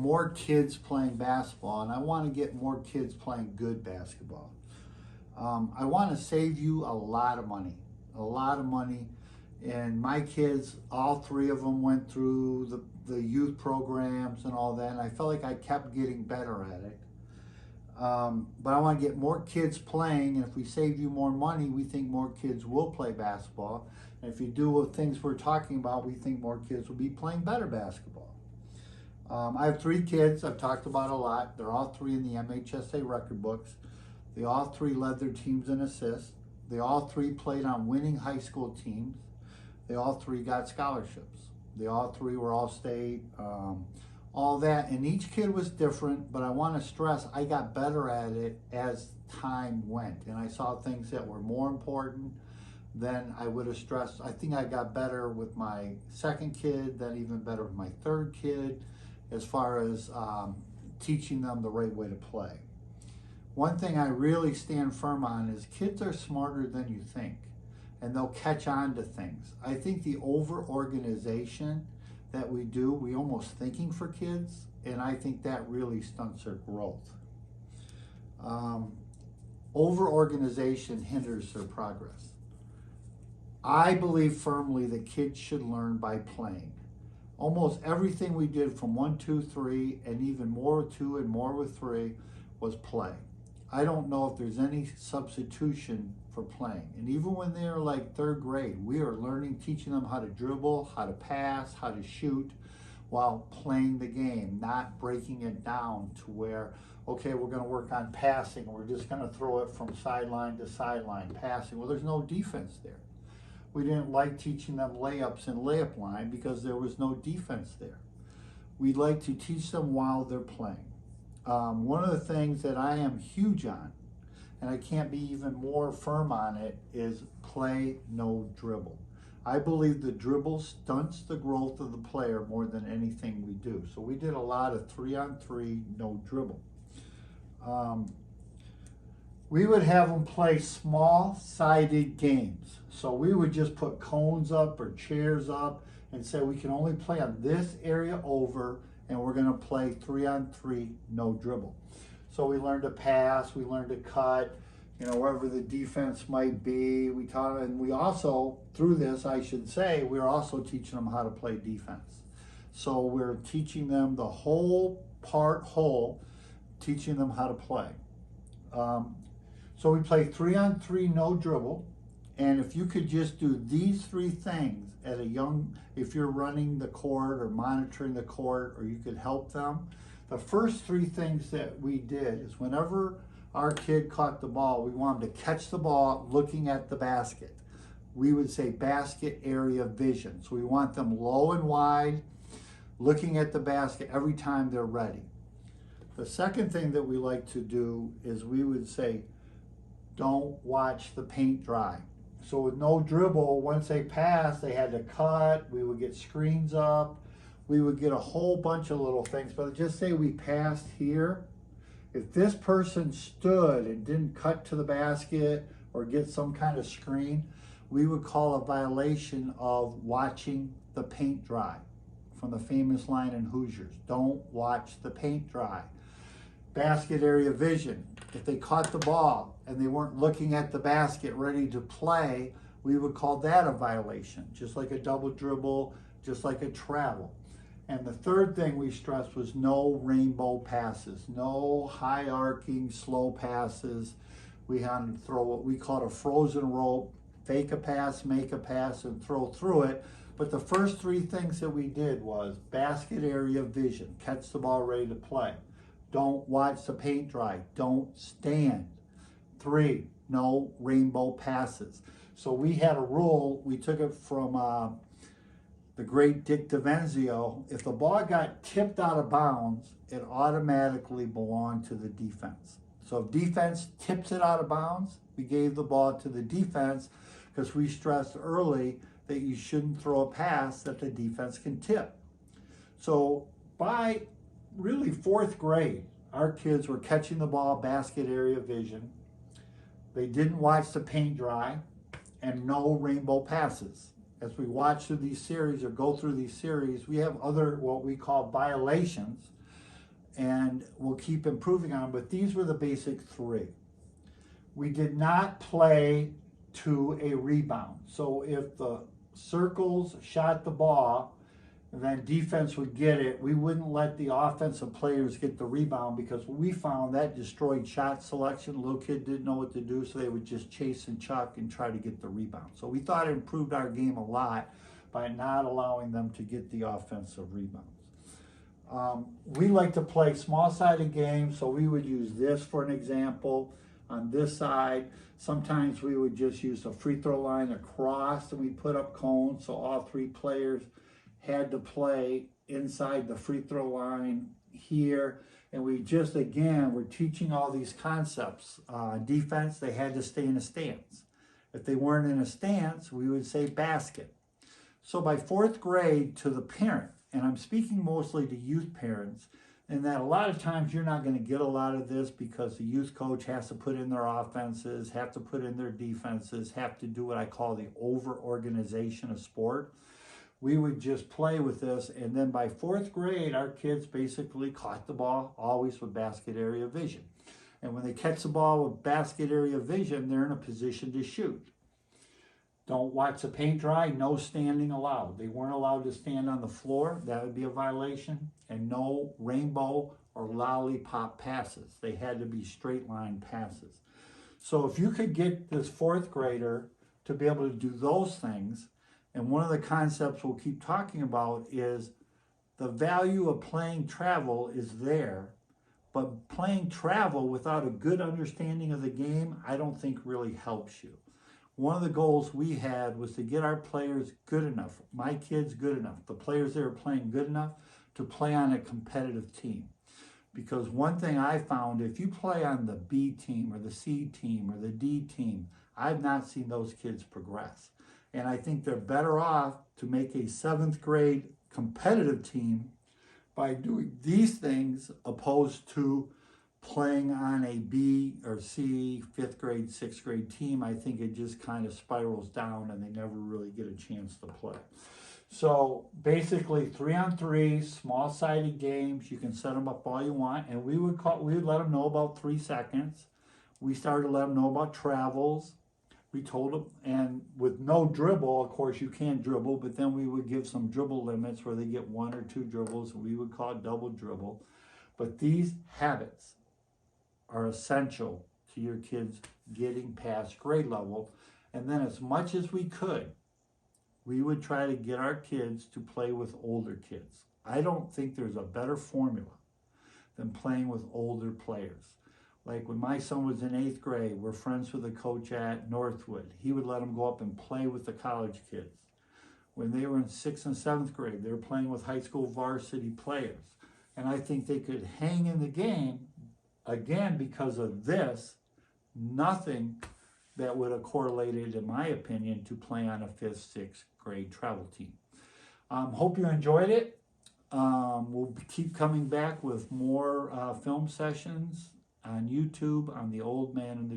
more kids playing basketball, and I want to get more kids playing good basketball. I want to save you a lot of money, a lot of money. And my kids, all three of them went through the youth programs and all that, and I felt like I kept getting better at it. But I want to get more kids playing, and if we save you more money, we think more kids will play basketball. And if you do the things we're talking about, we think more kids will be playing better basketball. I have three kids I've talked about a lot. They're all three in the MHSA record books. They all three led their teams in assists. They all three played on winning high school teams. They all three got scholarships. They all three were all state, all that. And each kid was different, but I want to stress I got better at it as time went. And I saw things that were more important than I would have stressed. I think I got better with my second kid, then even better with my third kid, as far as teaching them the right way to play. One thing I really stand firm on is kids are smarter than you think, and they'll catch on to things. I think the over-organization that we do, we almost thinking for kids, and I think that really stunts their growth. Over-organization hinders their progress. I believe firmly that kids should learn by playing. Almost everything we did from 1, 2, 3, and even more with 2 and more with 3 was play. I don't know if there's any substitution for playing. And even when they're like third grade, we are learning, teaching them how to dribble, how to pass, how to shoot while playing the game, not breaking it down to where, okay, we're going to work on passing. We're just going to throw it from sideline to sideline, passing. Well, there's no defense there. We didn't like teaching them layups and layup line because there was no defense there. We like to teach them while they're playing. One of the things that I am huge on, and I can't be even more firm on it, is play, no dribble. I believe the dribble stunts the growth of the player more than anything we do. So we did a lot of 3-on-3, no dribble. We would have them play small-sided games. So we would just put cones up or chairs up and say we can only play on this area over, and we're going to play 3-on-3, no dribble. So we learned to pass, we learned to cut, wherever the defense might be. We taught, and we also, through this, I should say, we're also teaching them how to play defense. So we're teaching them the whole, teaching them how to play. So we play 3-on-3, no dribble. And if you could just do these three things at if you're running the court or monitoring the court, or you could help them, the first three things that we did is whenever our kid caught the ball, we want him to catch the ball looking at the basket. We would say basket area vision. So we want them low and wide, looking at the basket every time they're ready. The second thing that we like to do is we would say, don't watch the paint dry. So with no dribble, once they passed, they had to cut. We would get screens up. We would get a whole bunch of little things. But just say we passed here. If this person stood and didn't cut to the basket or get some kind of screen, we would call a violation of watching the paint dry, from the famous line in Hoosiers. Don't watch the paint dry. Basket area vision. If they caught the ball and they weren't looking at the basket ready to play, we would call that a violation, just like a double dribble, just like a travel. And the third thing we stressed was no rainbow passes, no high arcing, slow passes. We had to throw what we called a frozen rope, fake a pass, make a pass, and throw through it. But the first three things that we did was basket area vision, catch the ball ready to play. Don't watch the paint dry. Don't stand. 3, no rainbow passes. So we had a rule, we took it from the great Dick DiVenzio. If the ball got tipped out of bounds, it automatically belonged to the defense. So if defense tips it out of bounds, we gave the ball to the defense, because we stressed early that you shouldn't throw a pass that the defense can tip. So by really 4th grade, our kids were catching the ball, basket area vision. They didn't watch the paint dry, and no rainbow passes. As we watch through these series or go through these series, we have other what we call violations. and we'll keep improving on them, but these were the basic three. We did not play to a rebound. So if the circles shot the ball, and then defense would get it, we wouldn't let the offensive players get the rebound, because we found that destroyed shot selection. Little kid didn't know what to do, so they would just chase and chuck and try to get the rebound. So we thought it improved our game a lot by not allowing them to get the offensive rebounds. We like to play small-sided games, so we would use this for an example. On this side, sometimes we would just use a free throw line across, and we put up cones, so all three players had to play inside the free throw line here. And we just, again, we're teaching all these concepts. Defense, they had to stay in a stance. If they weren't in a stance, we would say basket. So by fourth grade, to the parent, and I'm speaking mostly to youth parents, and that a lot of times you're not going to get a lot of this, because the youth coach has to put in their offenses, have to put in their defenses, have to do what I call the over-organization of sport. We would just play with this, and then by fourth grade, our kids basically caught the ball, always with basket area vision. And when they catch the ball with basket area vision, they're in a position to shoot. Don't watch the paint dry, no standing allowed. They weren't allowed to stand on the floor, that would be a violation, and no rainbow or lollipop passes. They had to be straight line passes. So if you could get this fourth grader to be able to do those things, and one of the concepts we'll keep talking about is the value of playing travel is there, but playing travel without a good understanding of the game, I don't think really helps you. One of the goals we had was to get our players good enough, my kids good enough, the players that are playing good enough to play on a competitive team. Because one thing I found, if you play on the B team or the C team or the D team, I've not seen those kids progress. And I think they're better off to make a 7th grade competitive team by doing these things, opposed to playing on a B or C 5th grade, 6th grade team. I think it just kind of spirals down and they never really get a chance to play. So basically 3-on-3, small-sided games. You can set them up all you want, and we would let them know about 3 seconds. We started to let them know about travels. We told them, and with no dribble, of course you can't dribble, but then we would give some dribble limits where they get 1 or 2 dribbles. We would call it double dribble. But these habits are essential to your kids getting past grade level. And then as much as we could, we would try to get our kids to play with older kids. I don't think there's a better formula than playing with older players. Like when my son was in 8th grade, we're friends with a coach at Northwood. He would let them go up and play with the college kids. When they were in 6th and 7th grade, they were playing with high school varsity players. And I think they could hang in the game, again, because of this, nothing that would have correlated, in my opinion, to play on a 5th, 6th grade travel team. Hope you enjoyed it. We'll keep coming back with more film sessions on YouTube on the Old Man and the